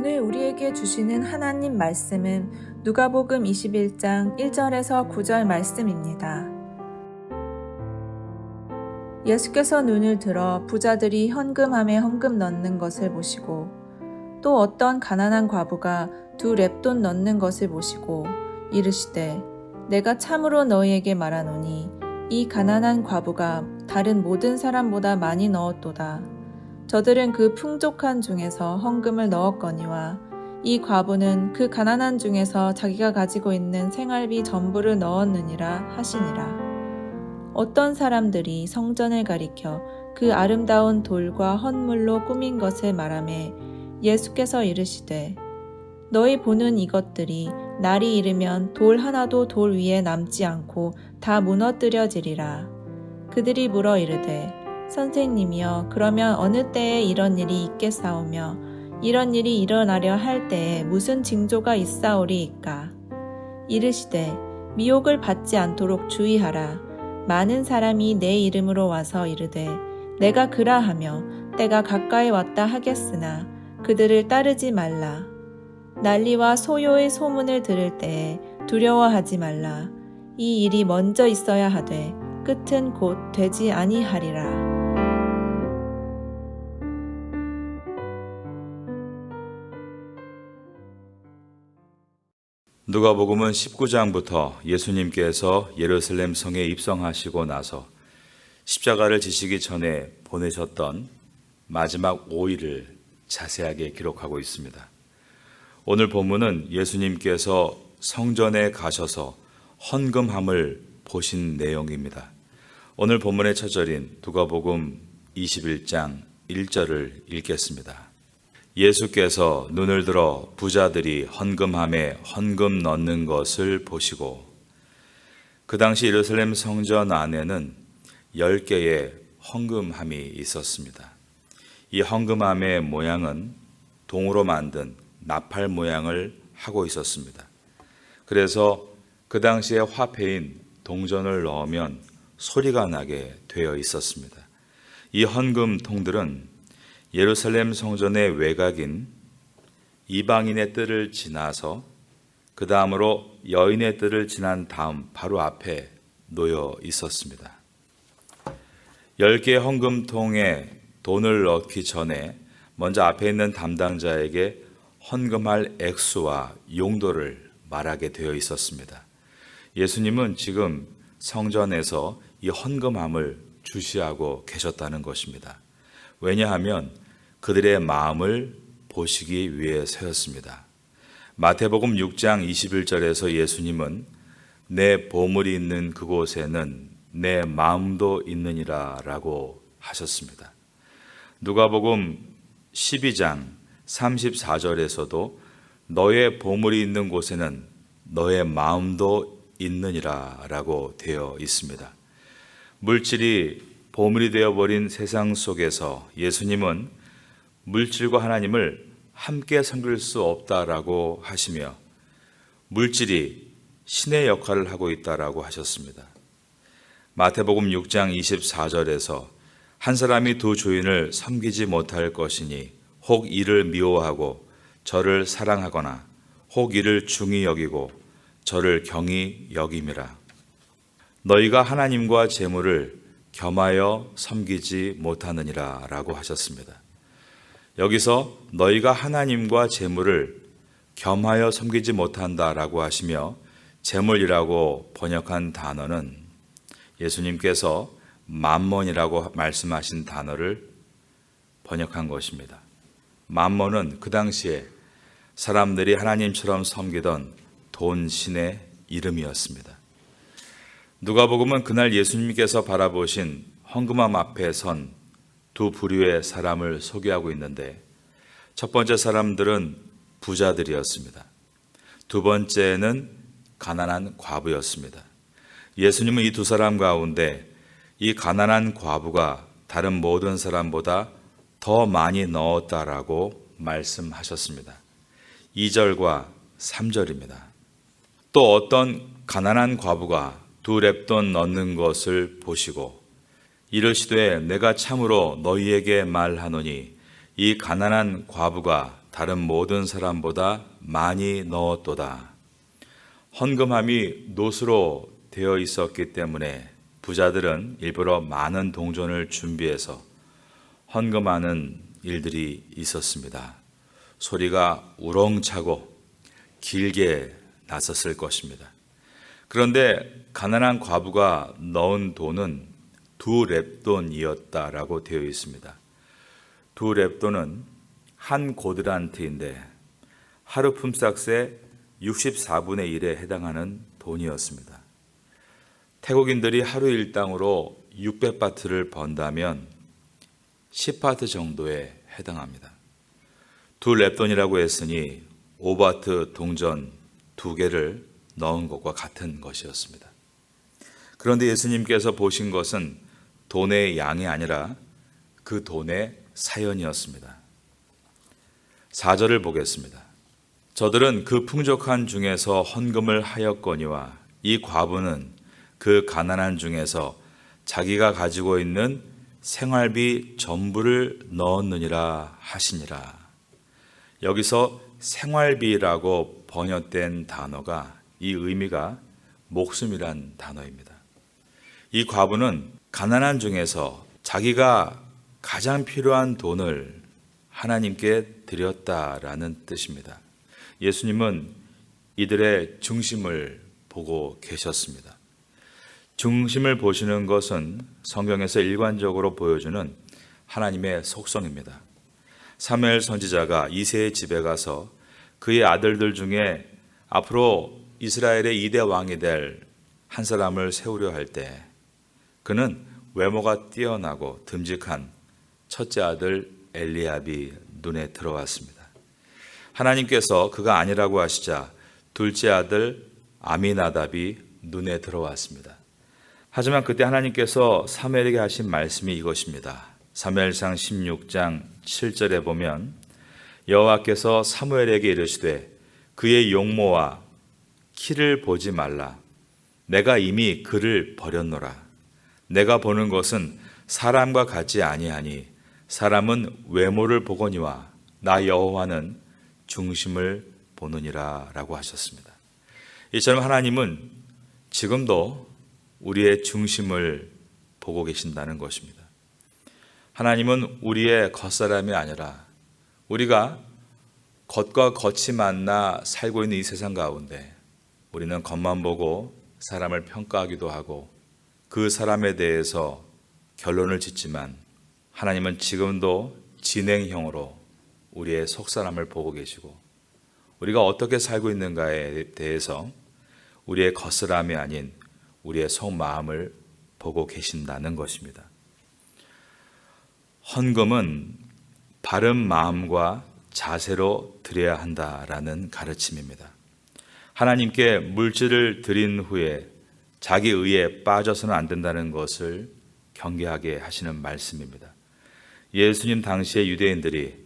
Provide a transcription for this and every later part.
오늘 우리에게 주시는 하나님 말씀은 누가복음 21장 1절에서 9절 말씀입니다. 예수께서 눈을 들어 부자들이 헌금함에 헌금 넣는 것을 보시고 또 어떤 가난한 과부가 2 렙돈 넣는 것을 보시고 이르시되 내가 참으로 너희에게 말하노니 이 가난한 과부가 다른 모든 사람보다 많이 넣었도다. 저들은 그 풍족한 중에서 헌금을 넣었거니와 이 과부는 그 가난한 중에서 자기가 가지고 있는 생활비 전부를 넣었느니라 하시니라. 어떤 사람들이 성전을 가리켜 그 아름다운 돌과 헌물로 꾸민 것을 말하매 예수께서 이르시되 너희 보는 이것들이 날이 이르면 돌 하나도 돌 위에 남지 않고 다 무너뜨려지리라. 그들이 물어 이르되 선생님이여 그러면 어느 때에 이런 일이 있겠사오며 이런 일이 일어나려 할 때에 무슨 징조가 있사오리이까. 이르시되 미혹을 받지 않도록 주의하라. 많은 사람이 내 이름으로 와서 이르되 내가 그라하며 때가 가까이 왔다 하겠으나 그들을 따르지 말라. 난리와 소요의 소문을 들을 때에 두려워하지 말라. 이 일이 먼저 있어야 하되 끝은 곧 되지 아니하리라. 누가복음은 19장부터 예수님께서 예루살렘 성에 입성하시고 나서 십자가를 지시기 전에 보내셨던 마지막 5일을 자세하게 기록하고 있습니다. 오늘 본문은 예수님께서 성전에 가셔서 헌금함을 보신 내용입니다. 오늘 본문의 첫 절인 누가복음 21장 1절을 읽겠습니다. 예수께서 눈을 들어 부자들이 헌금함에 헌금 넣는 것을 보시고, 그 당시 예루살렘 성전 안에는 10개의 헌금함이 있었습니다. 이 헌금함의 모양은 동으로 만든 나팔 모양을 하고 있었습니다. 그래서 그 당시의 화폐인 동전을 넣으면 소리가 나게 되어 있었습니다. 이 헌금통들은 예루살렘 성전의 외곽인 이방인의 뜰을 지나서 그 다음으로 여인의 뜰을 지난 다음 바로 앞에 놓여 있었습니다. 10개의 헌금통에 돈을 넣기 전에 먼저 앞에 있는 담당자에게 헌금할 액수와 용도를 말하게 되어 있었습니다. 예수님은 지금 성전에서 이 헌금함을 주시하고 계셨다는 것입니다. 왜냐하면 그들의 마음을 보시기 위해서였습니다. 마태복음 6장 21절에서 예수님은 내 보물이 있는 그곳에는 내 마음도 있느니라 라고 하셨습니다. 누가복음 12장 34절에서도 너의 보물이 있는 곳에는 너의 마음도 있느니라 라고 되어 있습니다. 물질이 보물이 되어버린 세상 속에서 예수님은 물질과 하나님을 함께 섬길 수 없다라고 하시며 물질이 신의 역할을 하고 있다라고 하셨습니다. 마태복음 6장 24절에서 한 사람이 2 주인을 섬기지 못할 것이니 혹 이를 미워하고 저를 사랑하거나 혹 이를 중히 여기고 저를 경히 여김이라. 너희가 하나님과 재물을 겸하여 섬기지 못하느니라 라고 하셨습니다. 여기서 너희가 하나님과 재물을 겸하여 섬기지 못한다라고 하시며 재물이라고 번역한 단어는 예수님께서 맘몬이라고 말씀하신 단어를 번역한 것입니다. 맘몬은 그 당시에 사람들이 하나님처럼 섬기던 돈 신의 이름이었습니다. 누가복음은 그날 예수님께서 바라보신 헌금함 앞에 선 2 부류의 사람을 소개하고 있는데, 첫 번째 사람들은 부자들이었습니다. 2 번째는 가난한 과부였습니다. 예수님은 이 2 사람 가운데 이 가난한 과부가 다른 모든 사람보다 더 많이 넣었다라고 말씀하셨습니다. 2절과 3절입니다. 또 어떤 가난한 과부가 2 렙돈 넣는 것을 보시고 이르시되 내가 참으로 너희에게 말하노니 이 가난한 과부가 다른 모든 사람보다 많이 넣었도다. 헌금함이 노수로 되어 있었기 때문에 부자들은 일부러 많은 동전을 준비해서 헌금하는 일들이 있었습니다. 소리가 우렁차고 길게 났었을 것입니다. 그런데 가난한 과부가 넣은 돈은 2렙돈이었다라고 되어 있습니다. 2렙돈은 한 고드란트인데 하루 품삯의 64분의 1에 해당하는 돈이었습니다. 태국인들이 하루 일당으로 600바트를 번다면 10바트 정도에 해당합니다. 2렙돈이라고 했으니 5바트 동전 2개를 넣은 것과 같은 것이었습니다. 그런데 예수님께서 보신 것은 돈의 양이 아니라 그 돈의 사연이었습니다. 4절을 보겠습니다. 저들은 그 풍족한 중에서 헌금을 하였거니와 이 과부는 그 가난한 중에서 자기가 가지고 있는 생활비 전부를 넣었느니라 하시니라. 여기서 생활비라고 번역된 단어가 이 의미가 목숨이란 단어입니다. 이 과부는 가난한 중에서 자기가 가장 필요한 돈을 하나님께 드렸다라는 뜻입니다. 예수님은 이들의 중심을 보고 계셨습니다. 중심을 보시는 것은 성경에서 일관적으로 보여주는 하나님의 속성입니다. 사무엘 선지자가 이새의 집에 가서 그의 아들들 중에 앞으로 이스라엘의 2대 왕이 될 한 사람을 세우려 할 때 그는 외모가 뛰어나고 듬직한 첫째 아들 엘리압이 눈에 들어왔습니다. 하나님께서 그가 아니라고 하시자 둘째 아들 아미나답이 눈에 들어왔습니다. 하지만 그때 하나님께서 사무엘에게 하신 말씀이 이것입니다. 사무엘상 16장 7절에 보면 여호와께서 사무엘에게 이르시되 그의 용모와 키를 보지 말라. 내가 이미 그를 버렸노라. 내가 보는 것은 사람과 같지 아니하니 사람은 외모를 보거니와 나 여호와는 중심을 보느니라 라고 하셨습니다. 이처럼 하나님은 지금도 우리의 중심을 보고 계신다는 것입니다. 하나님은 우리의 겉사람이 아니라 우리가 겉과 겉이 만나 살고 있는 이 세상 가운데 우리는 겉만 보고 사람을 평가하기도 하고 그 사람에 대해서 결론을 짓지만 하나님은 지금도 진행형으로 우리의 속사람을 보고 계시고 우리가 어떻게 살고 있는가에 대해서 우리의 겉사람이 아닌 우리의 속마음을 보고 계신다는 것입니다. 헌금은 바른 마음과 자세로 드려야 한다라는 가르침입니다. 하나님께 물질을 드린 후에 자기 의에 빠져서는 안 된다는 것을 경계하게 하시는 말씀입니다. 예수님 당시의 유대인들이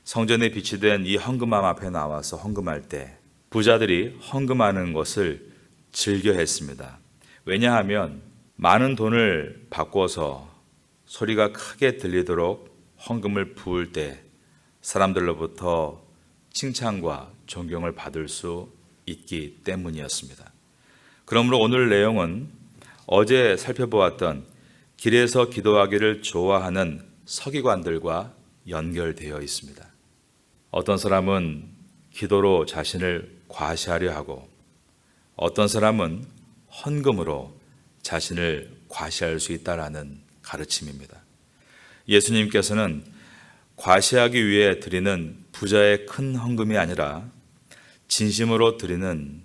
성전에 비치된 이 헌금함 앞에 나와서 헌금할 때 부자들이 헌금하는 것을 즐겨했습니다. 왜냐하면 많은 돈을 바꿔서 소리가 크게 들리도록 헌금을 부을 때 사람들로부터 칭찬과 존경을 받을 수 있기 때문이었습니다. 그러므로 오늘 내용은 어제 살펴보았던 길에서 기도하기를 좋아하는 서기관들과 연결되어 있습니다. 어떤 사람은 기도로 자신을 과시하려 하고 어떤 사람은 헌금으로 자신을 과시할 수 있다라는 가르침입니다. 예수님께서는 과시하기 위해 드리는 부자의 큰 헌금이 아니라 진심으로 드리는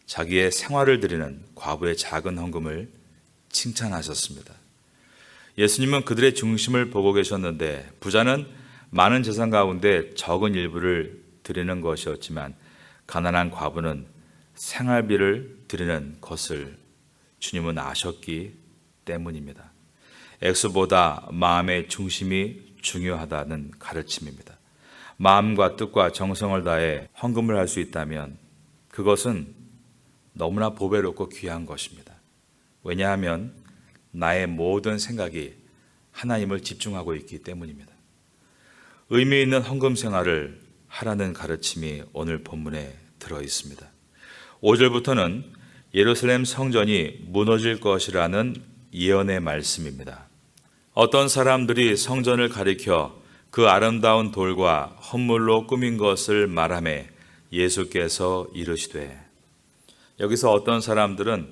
자기의 생활을 드리는 과부의 작은 헌금을 칭찬하셨습니다. 예수님은 그들의 중심을 보고 계셨는데 부자는 많은 재산 가운데 적은 일부를 드리는 것이었지만 가난한 과부는 생활비를 드리는 것을 주님은 아셨기 때문입니다. 액수보다 마음의 중심이 중요하다는 가르침입니다. 마음과 뜻과 정성을 다해 헌금을 할 수 있다면 그것은 너무나 보배롭고 귀한 것입니다. 왜냐하면 나의 모든 생각이 하나님을 집중하고 있기 때문입니다. 의미 있는 헌금 생활을 하라는 가르침이 오늘 본문에 들어 있습니다. 5절부터는 예루살렘 성전이 무너질 것이라는 예언의 말씀입니다. 어떤 사람들이 성전을 가리켜 그 아름다운 돌과 헌물로 꾸민 것을 말하며 예수께서 이르시되, 여기서 어떤 사람들은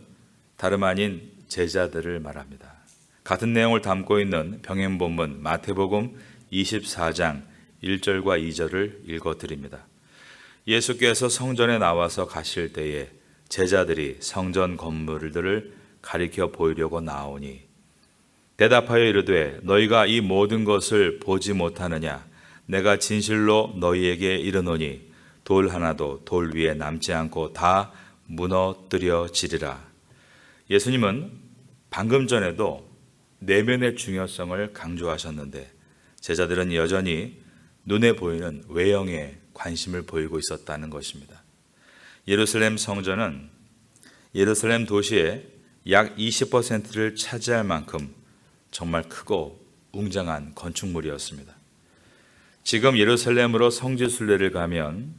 다름 아닌 제자들을 말합니다. 같은 내용을 담고 있는 병행본문 마태복음 24장 1절과 2절을 읽어드립니다. 예수께서 성전에 나와서 가실 때에 제자들이 성전 건물들을 가리켜 보이려고 나오니 대답하여 이르되, 너희가 이 모든 것을 보지 못하느냐? 내가 진실로 너희에게 이르노니 돌 하나도 돌 위에 남지 않고 다 무너뜨려지리라. 예수님은 방금 전에도 내면의 중요성을 강조하셨는데 제자들은 여전히 눈에 보이는 외형에 관심을 보이고 있었다는 것입니다. 예루살렘 성전은 예루살렘 도시의 약 20%를 차지할 만큼 정말 크고 웅장한 건축물이었습니다. 지금 예루살렘으로 성지순례를 가면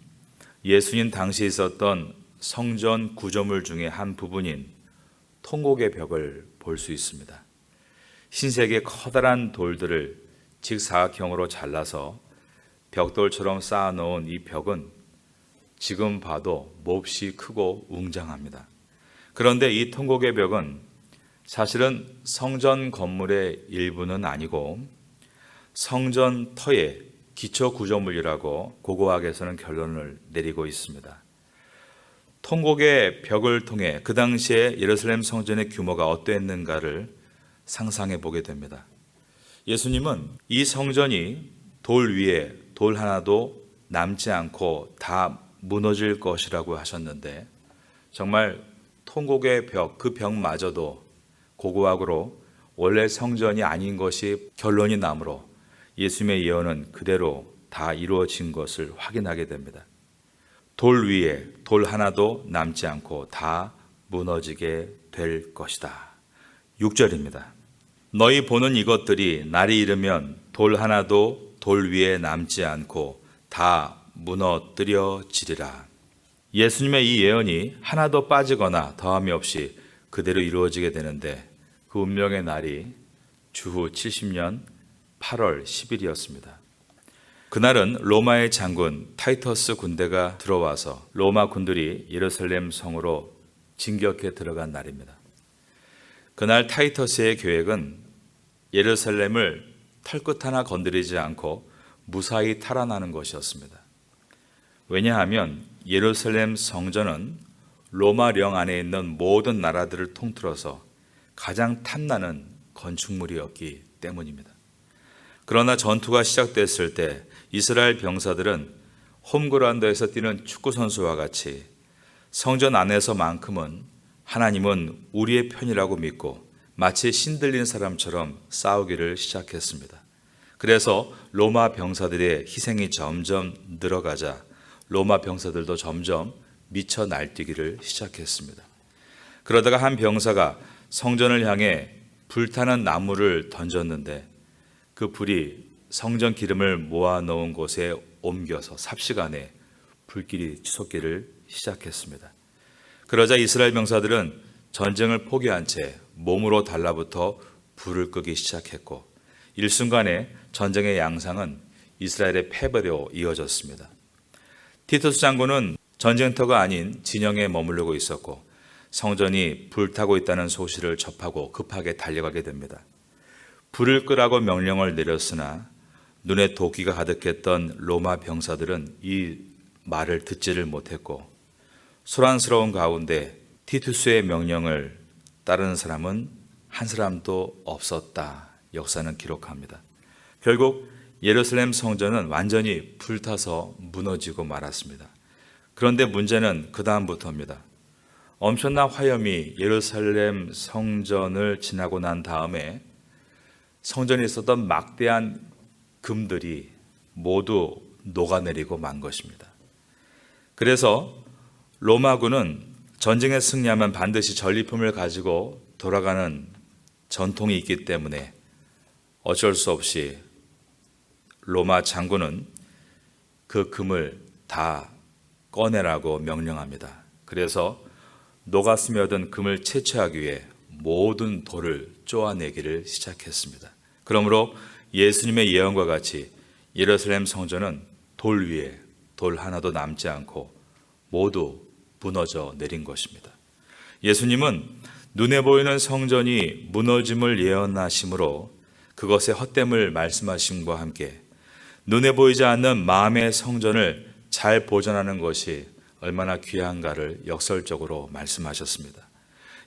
예수님 당시 있었던 성전 구조물 중에 한 부분인 통곡의 벽을 볼 수 있습니다. 흰색의 커다란 돌들을 직사각형으로 잘라서 벽돌처럼 쌓아놓은 이 벽은 지금 봐도 몹시 크고 웅장합니다. 그런데 이 통곡의 벽은 사실은 성전 건물의 일부는 아니고 성전 터의 기초 구조물이라고 고고학에서는 결론을 내리고 있습니다. 통곡의 벽을 통해 그 당시에 예루살렘 성전의 규모가 어땠는가를 상상해 보게 됩니다. 예수님은 이 성전이 돌 위에 돌 하나도 남지 않고 다 무너질 것이라고 하셨는데 정말 통곡의 벽, 그 벽마저도 고고학으로 원래 성전이 아닌 것이 결론이 나므로 예수님의 예언은 그대로 다 이루어진 것을 확인하게 됩니다. 돌 위에 돌 하나도 남지 않고 다 무너지게 될 것이다. 6절입니다. 너희 보는 이것들이 날이 이르면 돌 하나도 돌 위에 남지 않고 다 무너뜨려지리라. 예수님의 이 예언이 하나도 빠지거나 더함이 없이 그대로 이루어지게 되는데 그 운명의 날이 주후 70년 8월 10일이었습니다. 그날은 로마의 장군 타이터스 군대가 들어와서 로마 군들이 예루살렘 성으로 진격해 들어간 날입니다. 그날 타이터스의 계획은 예루살렘을 털끝 하나 건드리지 않고 무사히 탈환하는 것이었습니다. 왜냐하면 예루살렘 성전은 로마령 안에 있는 모든 나라들을 통틀어서 가장 탐나는 건축물이었기 때문입니다. 그러나 전투가 시작됐을 때 이스라엘 병사들은 홈그라운드에서 뛰는 축구선수와 같이 성전 안에서만큼은 하나님은 우리의 편이라고 믿고 마치 신들린 사람처럼 싸우기를 시작했습니다. 그래서 로마 병사들의 희생이 점점 늘어가자 로마 병사들도 점점 미쳐 날뛰기를 시작했습니다. 그러다가 한 병사가 성전을 향해 불타는 나무를 던졌는데 그 불이 성전 기름을 모아놓은 곳에 옮겨서 삽시간에 불길이 치솟기를 시작했습니다. 그러자 이스라엘 병사들은 전쟁을 포기한 채 몸으로 달라붙어 불을 끄기 시작했고 일순간에 전쟁의 양상은 이스라엘의 패배로 이어졌습니다. 티투스 장군은 전쟁터가 아닌 진영에 머무르고 있었고 성전이 불타고 있다는 소식을 접하고 급하게 달려가게 됩니다. 불을 끄라고 명령을 내렸으나 눈에 도끼가 가득했던 로마 병사들은 이 말을 듣지를 못했고 소란스러운 가운데 티투스의 명령을 따르는 사람은 한 사람도 없었다. 역사는 기록합니다. 결국 예루살렘 성전은 완전히 불타서 무너지고 말았습니다. 그런데 문제는 그 다음부터입니다. 엄청난 화염이 예루살렘 성전을 지나고 난 다음에 성전에 있었던 막대한 금들이 모두 녹아내리고 만 것입니다. 그래서 로마군은 전쟁에 승리하면 반드시 전리품을 가지고 돌아가는 전통이 있기 때문에 어쩔 수 없이 로마 장군은 그 금을 다 꺼내라고 명령합니다. 그래서 녹아 스며든 금을 채취하기 위해 모든 돌을 쪼아내기를 시작했습니다. 그러므로 예수님의 예언과 같이 예루살렘 성전은 돌 위에 돌 하나도 남지 않고 모두 무너져 내린 것입니다. 예수님은 눈에 보이는 성전이 무너짐을 예언하심으로 그것의 헛됨을 말씀하심과 함께 눈에 보이지 않는 마음의 성전을 잘 보존하는 것이 얼마나 귀한가를 역설적으로 말씀하셨습니다.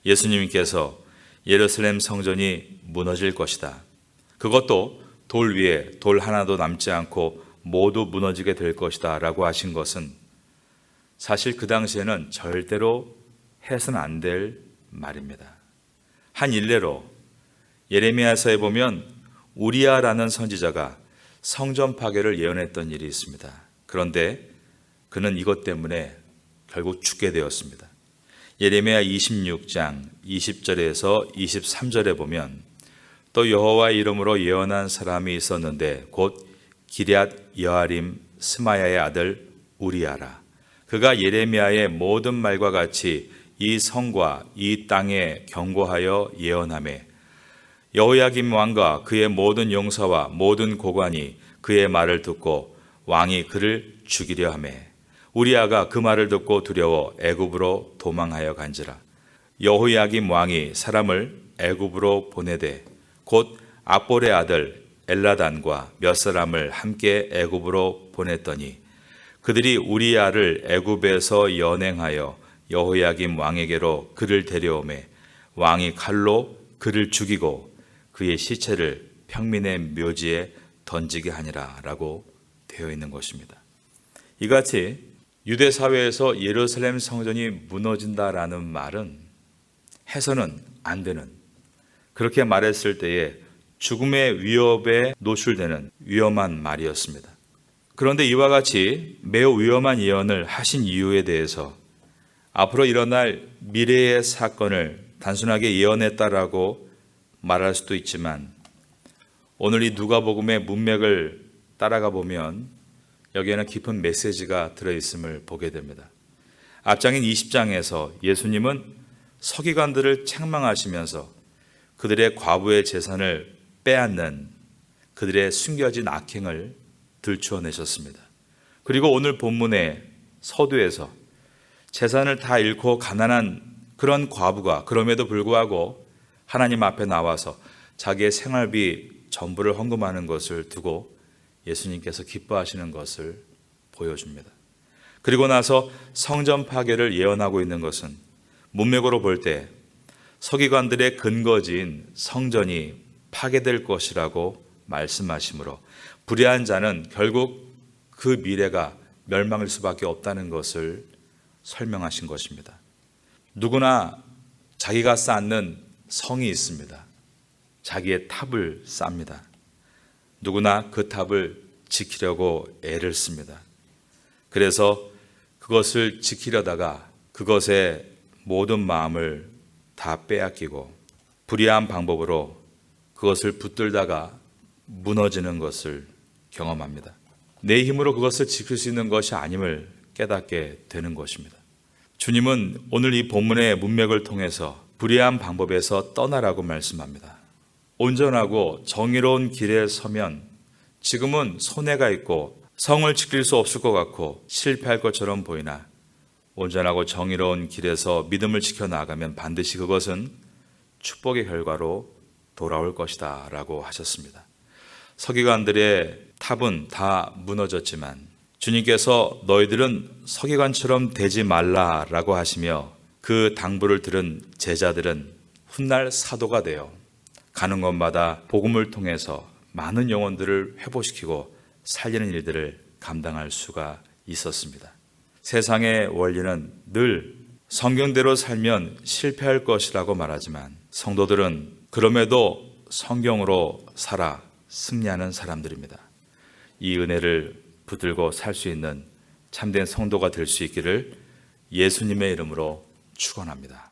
예수님께서 예루살렘 성전이 무너질 것이다. 그것도 돌 위에 돌 하나도 남지 않고 모두 무너지게 될 것이다 라고 하신 것은 사실 그 당시에는 절대로 해서는 안 될 말입니다. 한 일례로 예레미야서에 보면 우리야라는 선지자가 성전 파괴를 예언했던 일이 있습니다. 그런데 그는 이것 때문에 결국 죽게 되었습니다. 예레미야 26장 20절에서 23절에 보면 또 여호와의 이름으로 예언한 사람이 있었는데 곧 기럇 여아림 스마야의 아들 우리야라. 그가 예레미야의 모든 말과 같이 이 성과 이 땅에 경고하여 예언하매 여호야김 왕과 그의 모든 용사와 모든 고관이 그의 말을 듣고 왕이 그를 죽이려 하매 우리야가 그 말을 듣고 두려워 애굽으로 도망하여 간지라. 여호야김 왕이 사람을 애굽으로 보내되 곧 악볼의 아들 엘라단과 몇 사람을 함께 애굽으로 보냈더니 그들이 우리야를 애굽에서 연행하여 여호야김 왕에게로 그를 데려오매 왕이 칼로 그를 죽이고 그의 시체를 평민의 묘지에 던지게 하니라 라고 되어 있는 것입니다. 이같이 유대 사회에서 예루살렘 성전이 무너진다라는 말은 해서는 안 되는, 그렇게 말했을 때에 죽음의 위협에 노출되는 위험한 말이었습니다. 그런데 이와 같이 매우 위험한 예언을 하신 이유에 대해서 앞으로 일어날 미래의 사건을 단순하게 예언했다라고 말할 수도 있지만 오늘 이 누가복음의 문맥을 따라가 보면 여기에는 깊은 메시지가 들어있음을 보게 됩니다. 앞장인 20장에서 예수님은 서기관들을 책망하시면서 그들의 과부의 재산을 빼앗는 그들의 숨겨진 악행을 들추어내셨습니다. 그리고 오늘 본문의 서두에서 재산을 다 잃고 가난한 그런 과부가 그럼에도 불구하고 하나님 앞에 나와서 자기의 생활비 전부를 헌금하는 것을 두고 예수님께서 기뻐하시는 것을 보여줍니다. 그리고 나서 성전 파괴를 예언하고 있는 것은 문맥으로 볼 때 서기관들의 근거지인 성전이 파괴될 것이라고 말씀하시므로 불의한 자는 결국 그 미래가 멸망일 수밖에 없다는 것을 설명하신 것입니다. 누구나 자기가 쌓는 성이 있습니다. 자기의 탑을 쌓습니다. 누구나 그 탑을 지키려고 애를 씁니다. 그래서 그것을 지키려다가 그것에 모든 마음을 다 빼앗기고 불의한 방법으로 그것을 붙들다가 무너지는 것을 경험합니다. 내 힘으로 그것을 지킬 수 있는 것이 아님을 깨닫게 되는 것입니다. 주님은 오늘 이 본문의 문맥을 통해서 불의한 방법에서 떠나라고 말씀합니다. 온전하고 정의로운 길에 서면 지금은 손해가 있고 성을 지킬 수 없을 것 같고 실패할 것처럼 보이나 온전하고 정의로운 길에서 믿음을 지켜나가면 반드시 그것은 축복의 결과로 돌아올 것이다 라고 하셨습니다. 서기관들의 탑은 다 무너졌지만 주님께서 너희들은 서기관처럼 되지 말라라고 하시며 그 당부를 들은 제자들은 훗날 사도가 되어 가는 곳마다 복음을 통해서 많은 영혼들을 회복시키고 살리는 일들을 감당할 수가 있었습니다. 세상의 원리는 늘 성경대로 살면 실패할 것이라고 말하지만 성도들은 그럼에도 성경으로 살아 승리하는 사람들입니다. 이 은혜를 붙들고 살 수 있는 참된 성도가 될 수 있기를 예수님의 이름으로 축원합니다.